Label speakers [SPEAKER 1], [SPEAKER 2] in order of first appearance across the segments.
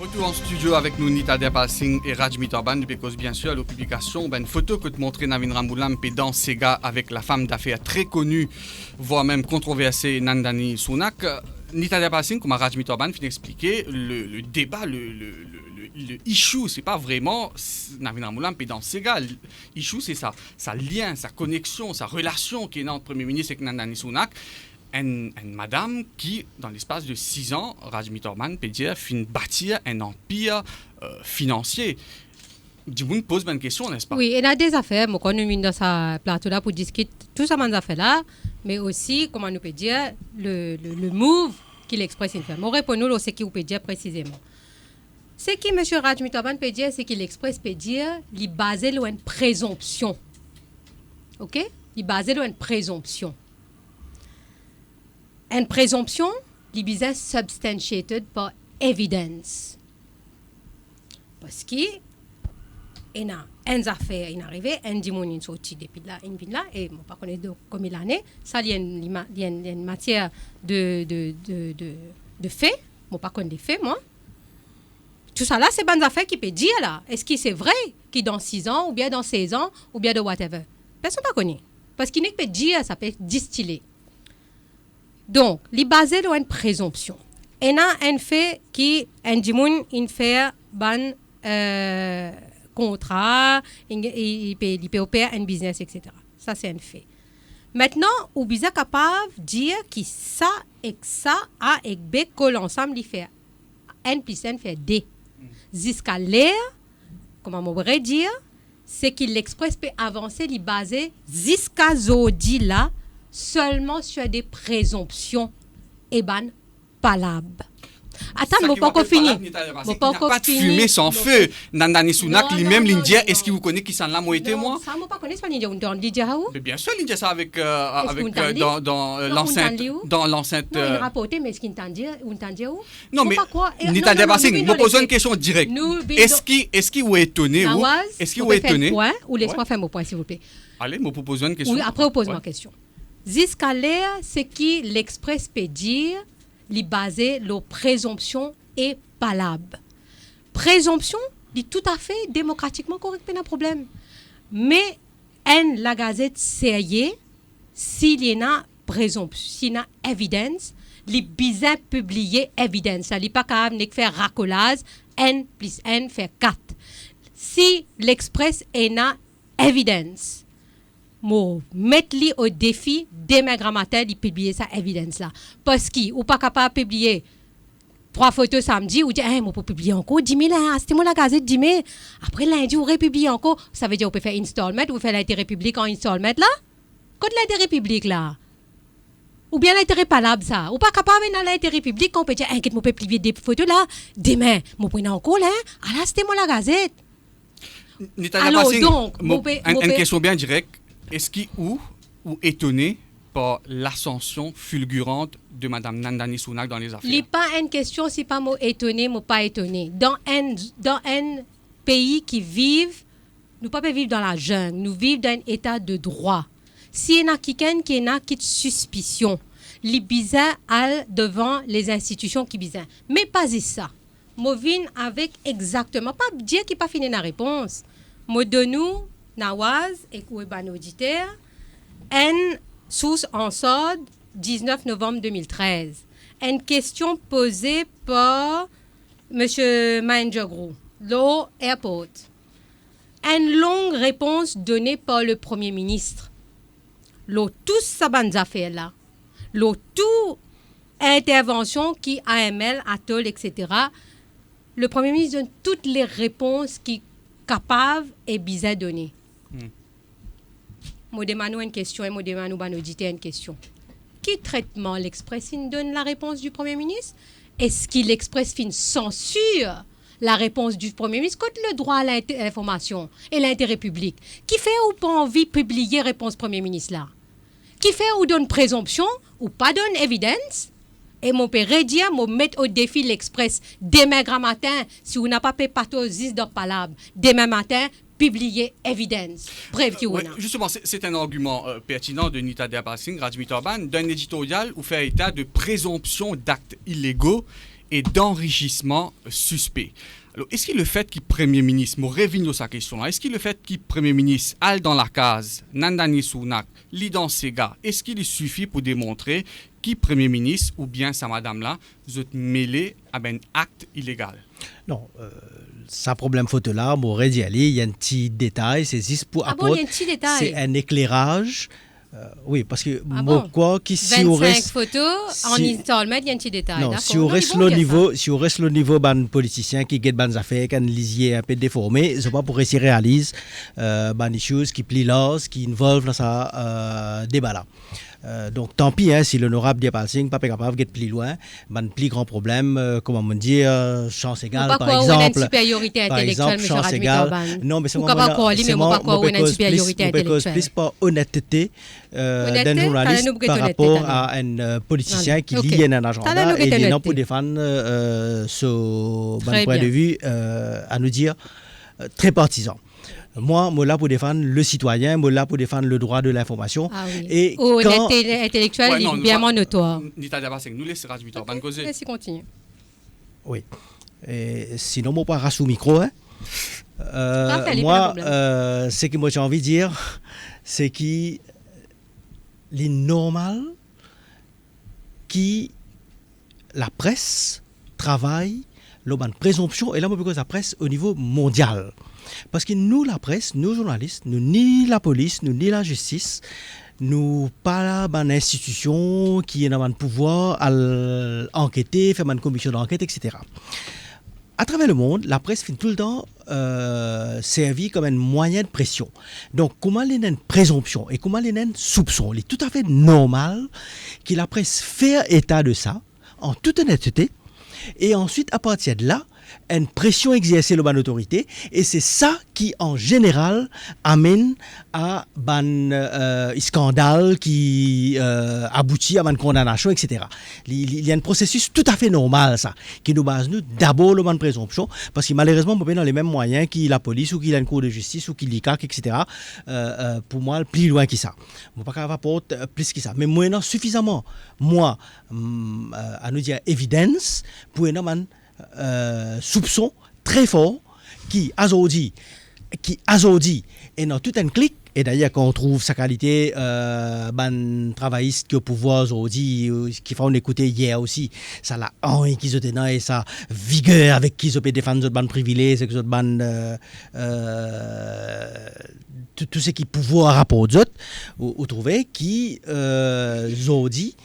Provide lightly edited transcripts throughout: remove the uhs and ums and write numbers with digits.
[SPEAKER 1] Retour en studio avec nous Nita Debal Singh et Rajmi Torban, because bien sûr, la publication, une photo que te montrait Navin Rambulam dans Sega avec la femme d'affaires très connue, voire même controversée, Nandini Sunak. Nita Debal Singh, comme Rajmi Torban, finit d'expliquer le débat, le issue, c'est pas vraiment Navin Rambulam dans Sega. L'issue, c'est sa lien, sa connexion, sa relation qui est entre le Premier ministre et Nandini Sunak. Une madame qui, dans l'espace de 6 ans, Rajmi Torban peut dire, finit bâtir un empire financier. Du monde pose une question, n'est-ce pas?
[SPEAKER 2] Oui, il y a des affaires, moi, quand nous sommes dans ce plateau-là pour discuter tout ça, ces affaires-là, mais aussi, comment nous peut dire, le move qu'il expresse une femme. Moi, répondons ce qu'il peut dire précisément. Ce que M. Rajmi Torban peut dire, c'est qu'il expresse peut dire, il est basé sur une présomption. OK? Il est basé sur une présomption. Une présomption, les business substantiated par evidence. Parce que, il y a une affaire, il est arrivé, un démon est sorti depuis là, et je ne sais pas combien d'années, ça, il y a une matière de faits, je ne sais pas des faits, moi. Tout ça là, c'est bonnes affaires qui peut dire là. Est-ce que c'est vrai qu'il dans 6 ans, ou bien dans 16 ans, ou bien de whatever? Personne ne connaît. Parce qu'il n'est pas dire, ça peut être distillé. Donc, il est basé sur une présomption. Il y a un fait qui il fait un contrat, il peut opérer un business, etc. Ça, c'est un fait. Maintenant, vous êtes capable de dire que ça et ça, A et B, que l'ensemble, il fait N plus N fait D. Jusqu'à l'air, comment on pourrait dire, c'est que l'express peut avancer, il est basé jusqu'à Zodi là, seulement sur des présomptions et palables. Attends, je ne vais pas encore finir.
[SPEAKER 1] Il n'y a pas de fumée sans feu. Nandini Sunak lui-même, l'Indien, est-ce qu'il vous connaît qui s'en l'a moi été moi?
[SPEAKER 2] Ça, je ne pas connaître l'Indien. On dit où?
[SPEAKER 1] Bien sûr, l'Indien, ça avec dans l'enceinte. Dans l'enceinte.
[SPEAKER 2] Non, il rapporte, mais est-ce qu'il t'entend où?
[SPEAKER 1] Non, mais Nita Debal Singh, je me pose une question directe. Est-ce qu'il vous est étonné? Est-ce qu'il vous est étonné?
[SPEAKER 2] Ou laisse-moi faire mon point, s'il vous plaît.
[SPEAKER 1] Allez, je me pose une question.
[SPEAKER 2] Oui, après, vous posez ma question. Jusqu'à l'air, c'est qui l'express peut dire, li basé sur présomption et palable. Présomption, dit tout à fait démocratiquement correct, pas de problème. Mais la gazette sérieux, s'il y a présomption, s'il y a évidence, li besoin publier évidence. Ça li pas capable de faire racolage, N plus N fait 4. Si l'express est na évidence, moi mettre-li au défi demain grand matin de publier sa évidence là parce qu'il ou pas capable de publier 3 photos samedi ou dire moi pour publier encore 10 000 c'était moi la gazette 10 000 après lundi on republie encore ça veut dire on peut faire installment ou faire l'intérêt public en installment là contre l'intérêt public là ou bien l'intérêt palable ça ou pas capable dans l'intérêt public on peut dire inquiète moi peut publier des photos là demain moi prendre encore là alors c'était moi la gazette.
[SPEAKER 1] Alors donc une question bien directe. Est-ce qu'il ou étonné par l'ascension fulgurante de Mme Nandini Sunak dans les affaires?
[SPEAKER 2] Il n'est pas une question, si pas moi étonné, moi pas étonné. Dans un pays qui vivent, nous ne pouvons pas vivre dans la jungle, nous vivons dans un état de droit. Si il y a quelqu'un qui a une suspicion, il est bizarre devant les institutions qui bizarre. Mais pas ça. Moi viens avec exactement, pas dire qu'il n'a pas fini la réponse. Moi donne nous Nawaz et Koueban auditeur, une source en sort 19 novembre 2013. Une question posée par M. Manjagru, Law Airport. Une longue réponse donnée par le Premier ministre. Tout ça bonnes affaires là. Tout intervention qui AML, Atoll, etc. Le Premier ministre donne toutes les réponses qui capable et bizarre donner. Je demande une question et je demande à auditeur une question. Qui traitement l'Express donne la réponse du Premier ministre? Est-ce qu'il l'Express censure la réponse du Premier ministre contre le droit à l'information et l'intérêt public? Qui fait ou pas envie de publier réponse Premier ministre là? Qui fait ou donne présomption ou pas donne évidence? Et mon père dire, mon mettre au défi l'Express demain grand matin, si vous n'avez pas payé pathosis dans palabre, demain matin, publier évidence. Bref,
[SPEAKER 1] justement, c'est un argument pertinent de Nita Debal Singh, Rajmi Torban, d'un éditorial où fait état de présomption d'actes illégaux et d'enrichissement suspect. Alors, est-ce que le fait que le Premier ministre, je reviens sur sa question, est-ce que le fait que le Premier ministre aille dans la case, Nandani Sounak, lit dans ses gars, est-ce qu'il suffit pour démontrer que le Premier ministre ou bien sa madame-là, vous êtes mêlé à un acte illégal?
[SPEAKER 3] Non, ça problème photo là, on aurait dit aller, il y a un petit détail, c'est juste pour
[SPEAKER 2] il y a un petit détail.
[SPEAKER 3] C'est un éclairage. Oui, parce que
[SPEAKER 2] quoi
[SPEAKER 3] qui si
[SPEAKER 2] 25
[SPEAKER 3] on reste
[SPEAKER 2] photos en installment, il y a un petit détail.
[SPEAKER 3] non, si on reste le niveau, si on reste le niveau ban politicien qui guette ban affaires, qui lisier un peu déformé, c'est pas pour essayer réalise ban des choses qui plient l'os, qui involvent dans ça débat là. Donc tant pis si l'honorable Diapal Singh pas capable d'être plus loin, ban plus grand problème comment on dit chance égale par exemple.
[SPEAKER 2] Une supériorité intellectuelle monsieur Rajmi Torban.
[SPEAKER 3] Non mais c'est
[SPEAKER 2] une supériorité intellectuelle.
[SPEAKER 3] Plus pas honnêteté d'un journaliste par rapport à un politicien qui lit un agenda et il est non pour défendre ce point de vue à nous dire très partisan. Moi, là pour défendre le citoyen, moi là pour défendre le droit de l'information.
[SPEAKER 2] Ah oui.
[SPEAKER 3] Et
[SPEAKER 2] honnêteté intellectuelle, il est bien notoire.
[SPEAKER 1] Nous laissons Rajmi Torban causer.
[SPEAKER 2] Laissez continuer.
[SPEAKER 3] Oui. Et sinon, moi pas rassou micro. Moi, ce que moi j'ai envie de dire, c'est qu'il est normal que la presse travaille la présomption, et là, on peut cause la presse au niveau mondial. Parce que nous, la presse, nous, journalistes, nous, ni la police, nous, ni la justice, nous, pas une institution qui est dans le pouvoir à enquêter, faire une commission d'enquête, etc. À travers le monde, la presse fait tout le temps servir comme un moyen de pression. Donc, comment il y a une présomption et comment il y a un soupçon, il est tout à fait normal que la presse fait état de ça, en toute honnêteté, et ensuite, à partir de là, une pression exercée par l'autorité, et c'est ça qui, en général, amène à un scandale qui aboutit à une condamnation, etc. Il y a un processus tout à fait normal, ça, qui nous base nous d'abord le ban de présomption, parce que malheureusement, on peut pas dans les mêmes moyens que la police ou qu'il a une cour de justice ou qu'il l'ICAC, etc. Pour moi, plus loin que ça. On ne peut pas apporter plus que ça. Mais moi, non, suffisamment, moi, à nous dire évidence, pour un soupçon très fort qui azodi et dans tout un clic, et d'ailleurs quand on trouve sa qualité travailliste qui au pouvoir aujourd'hui qui font écouter hier aussi ça la envie qu'ils ont dans et sa vigueur avec qui ils ont défendre d'autres privilèges que d'autres tout ce qui pouvoir rapport d'autres ou trouver qui aujourd'hui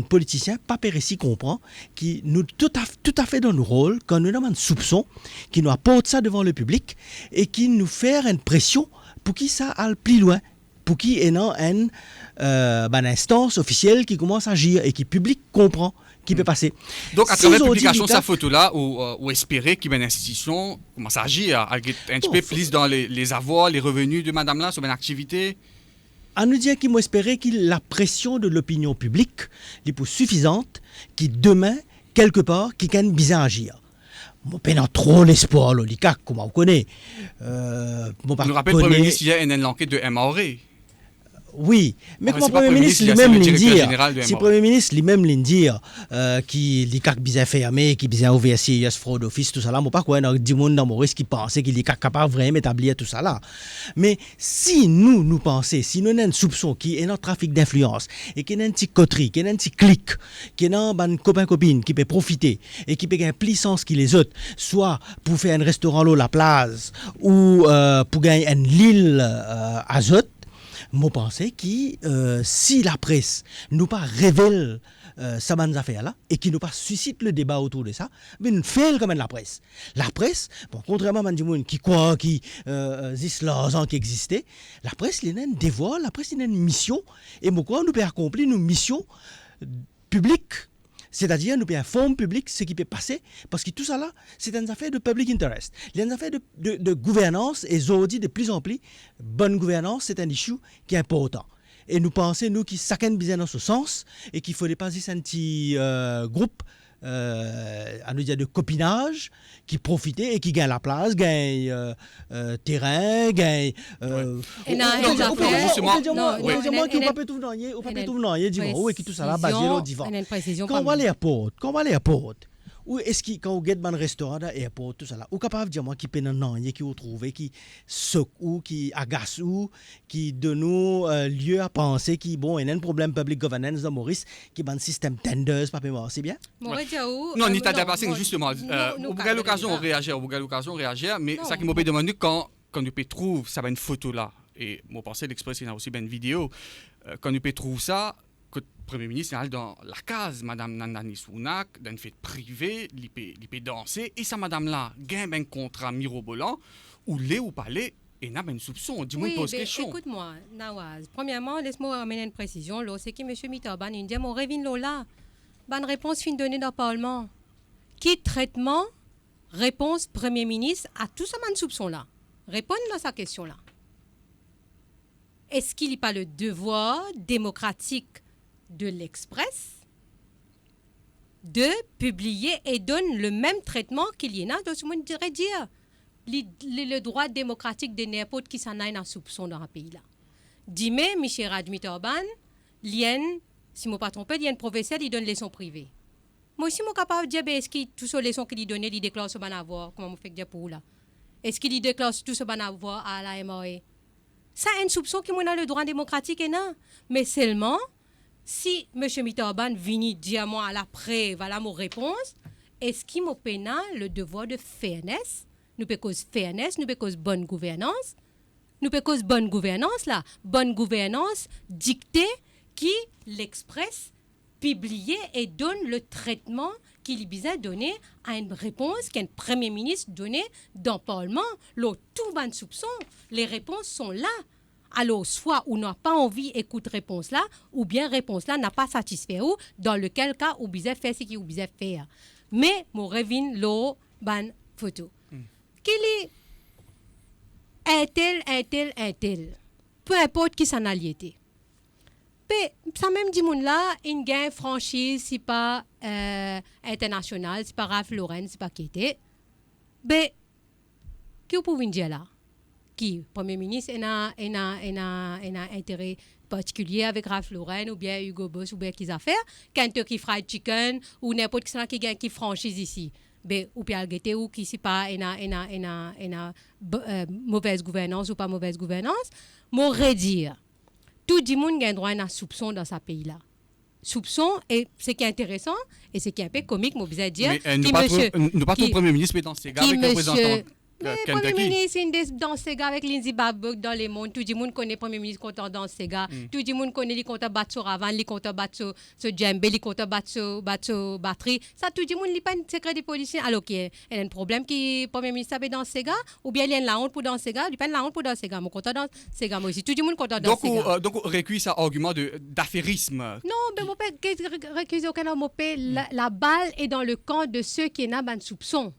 [SPEAKER 3] politiciens pas péréci comprend qui nous tout à fait dans nos rôles quand nous avons un soupçon qui nous apporte ça devant le public et qui nous fait une pression pour qui ça aille plus loin, pour qui est dans une instance officielle qui commence à agir et qui public comprend qui peut passer.
[SPEAKER 1] Donc à travers la publication de sa photo-là, ou espérer qu'il y ait une institution commence à agir, à un petit peu plus dans les avoirs, les revenus de madame-là sur une activité.
[SPEAKER 3] À nous dire qu'il m'a espéré que la pression de l'opinion publique est pour suffisante, qui demain, quelque part, qui can bien agir. Moi, pendant trop l'espoir, l'ICAC, comme on connaît.
[SPEAKER 1] Nous rappelle le Premier ministre, il y a une enquête de MRE.
[SPEAKER 3] Oui, mais comme le Premier ministre lui-même l'indique, si le Premier ministre lui-même l'indique, qui l'ICAC bien fermé, qui bien ouvert serious fraud office, tout ça là, moi pas quoi, il y a du monde dans Maurice qui pensait qu'il est capable vraiment d'établir tout ça là. Mais si nous pensons, si nous avons un soupçon qui est dans le trafic d'influence, et qui est un petit coterie, qui est un petit clic, qui est dans un copain-copine, qui peut profiter, et qui peut gagner plus sens que les autres, soit pour faire un restaurant l'eau la place, ou pour gagner une l'île azote, moi, je pense que si la presse nous pas révèle ça bonnes affaires là et qui nous pas suscite le débat autour de ça, mais nous fait quand même la presse. La presse, bon, contrairement à des gens qui croient qui l'argent qui existait, la presse il a un devoir, la presse il a une mission et pourquoi nous peut accomplir nos missions publiques. C'est-à-dire, nous pouvons informer le public ce qui peut passer, parce que tout ça là, c'est une affaire de public interest. Il y a une affaire de gouvernance, et aujourd'hui, de plus en plus, bonne gouvernance, c'est un issue qui est important. Et nous pensons, nous, qui chacun bien dans ce sens, et qu'il ne faudrait pas juste un petit groupe, à nous dire de copinage, qui profitait et qui gagne la place, gagne terrain, gagne.
[SPEAKER 2] Et non,
[SPEAKER 3] qui ne peut tout donner, dis-moi, et qui tout ça là, basé au divan. Quand on va à l'aéroport, ou est-ce que quand vous êtes dans un restaurant d'aéroport tout ça là, ou capable de dire moi qui peut non qui vous trouver qui secoue qui agace ou qui donne nous lieu à penser qui bon il y a un problème public governance dans Maurice qui ban système tenders pas paiement c'est bien
[SPEAKER 1] non Nita de Passing justement au Bougal l'occasion réagir mais ça qui m'a demandé quand nous peut trouve ça va une photo là et mon pensée l'Express il y a aussi bien une vidéo quand nous peut trouve ça que le Premier ministre est dans la case, Madame Nandani Sounak, dans une fête privée, il peut danser, et ça, Madame là, gagne un contrat mirobolant, ou l'est ou pas l'est, et n'a pas un soupçon, dis-moi
[SPEAKER 2] oui,
[SPEAKER 1] pose question.
[SPEAKER 2] Écoute-moi, Nawaz, premièrement, laisse-moi amener une précision, là, c'est que M. Mitterban, il dit, mon revine là, bonne réponse fin donnée dans le Parlement. Qui traitement, réponse Premier ministre à tout ce man soupçon là? Répondre à sa question là. Est-ce qu'il n'y a pas le devoir démocratique de l'Express de publier et donne le même traitement qu'il y en a, donc je dirais dire le droit démocratique de n'importe qui s'en aille dans soupçon dans un pays là. Dis-moi, M. Rajmi Torban, si je ne me trompe, il y a un professeur qui donne leçons privées. Moi aussi, je suis capable de dire, est-ce que toutes ces leçons qu'il donne, il déclare ce bon avoir, comment je fais dire pour là? Est-ce qu'il déclare tout ce bon avoir à la MOE? Ça a un soupçon qui est dans le droit démocratique et non. Mais seulement, si M. Mitterban vient dire moi à l'après, voilà mon réponse, est-ce qu'il m'a pénal le devoir de fairness? Nous peut cause fairness, nous peut cause bonne gouvernance. Nous peut cause bonne gouvernance là. Bonne gouvernance dictée qui l'Express publier et donne le traitement qu'il a donné à une réponse qu'un Premier ministre donnait dans le Parlement. Là, tout ban soupçon, les réponses sont là. Alors, soit on n'a pas envie d'écouter réponse là, ou bien réponse là n'a pas satisfait ou, dans lequel cas, on bizarre faire ce qu'il bizarre faire. Mais, mon revine, là, ban photo. Qu'il est un tel, peu importe qui s'en a lié. Ça même dit moun là, une gain franchise, c'est pas international, c'est pas Ralph Lauren, c'est pas Kété. Mais, qui vous pouvez dire là? Qui? Premier ministre, il a un intérêt particulier avec Ralph Lauren, ou bien Hugo Boss, ou bien qu'ils affaires, Kentucky Fried Chicken, ou n'importe qui gagne qui franchise ici. Ou bien Algete, ou qui c'est pas une mauvaise gouvernance ou pas mauvaise gouvernance. M'aurait dire. Tout le monde a un droit à un soupçon dans ce pays-là. Soupçon, et ce qui est intéressant, et ce qui est un peu comique, moi, je dire.
[SPEAKER 1] Mais nous pas ton Premier ministre, mais dans ces gars avec le représentant.
[SPEAKER 2] Le Premier ministre, dans ces gars avec Lindsay Babok dans le monde, tout le monde connaît le Premier ministre content dans ces gars. Tout le monde connaît les comptes battre sur Ravan, les comptes battre sur Djembe, les comptes battre sur batterie. Ça, tout le monde n'a pas un secret des policiers. Alors qu'il y a un problème qui le Premier ministre avait dans ces gars, ou bien il y a la honte pour dans ces gars, il n'y a pas la honte pour dans ces gars. Moi, content dans ces gars, moi aussi. Tout le monde content dans ces gars.
[SPEAKER 1] Donc, récuit ça argument d'affairisme.
[SPEAKER 2] Non, mais mon père, récuse aucun mon père, la balle est dans le camp de ceux qui n'ont pas de soupçon.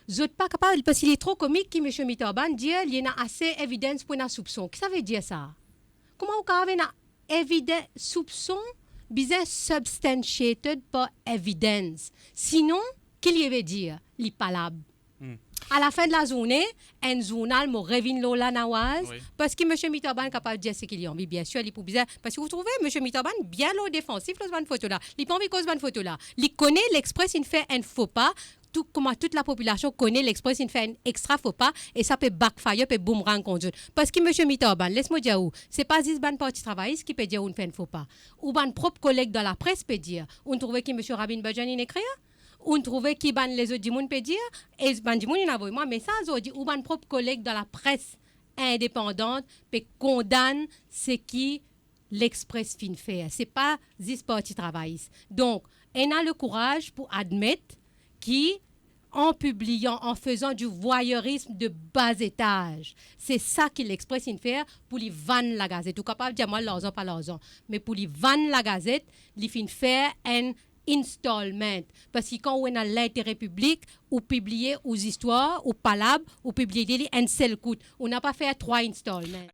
[SPEAKER 2] Je ne pas capable parce qu'il est trop comique que M. Mitterban dit qu'il y a assez d'évidence pour un soupçon. Qu'est-ce que ça veut dire ça? Comment vous avez un évidence soupçon bien substantiated par evidence? Sinon, qu'est-ce qu'il veut dire? Les palabres. À la fin de la journée, un journal me revient Lola Nawaz parce que M. Mitterban est capable de dire ce qu'il y a envie. Bien sûr, il est bizarre. Parce que vous trouvez M. Mitterban bien l'eau défensif dans cette photo-là. Il n'a pas envie de cause de photo là. Il connaît l'Express, il fait un faux pas. Comment toute la population connaît l'Express, il fait un extra faux pas et ça peut backfire, peut boomerang contre. Parce que M. Mitterban, laisse-moi dire où, c'est pas juste ban parti travailliste qui peut dire on fait un faux pas. Ou ban propre collègue dans la presse peut dire. On trouvait que M. Rabin Bajani écrit. On trouvait que ban les autres dimoun peut dire. Et ban dimoun il a envoyé moi message dit ou ban propre collègue dans la presse indépendante peut condamner ce qui l'Express fin fait. C'est pas juste parti travailliste. Donc, on a le courage pour admettre qui, en publiant, en faisant du voyeurisme de bas étage, c'est ça qu'il expresse une faire pour les vendre la gazette. Ou capable de dire moi l'argent, pas l'argent. Mais pour les vendre la gazette, il fait faire un installment. Parce que quand on a l'intérêt public, ou publier aux histoires, ou palabres, ou publier un seul coup. On n'a pas fait 3 installments.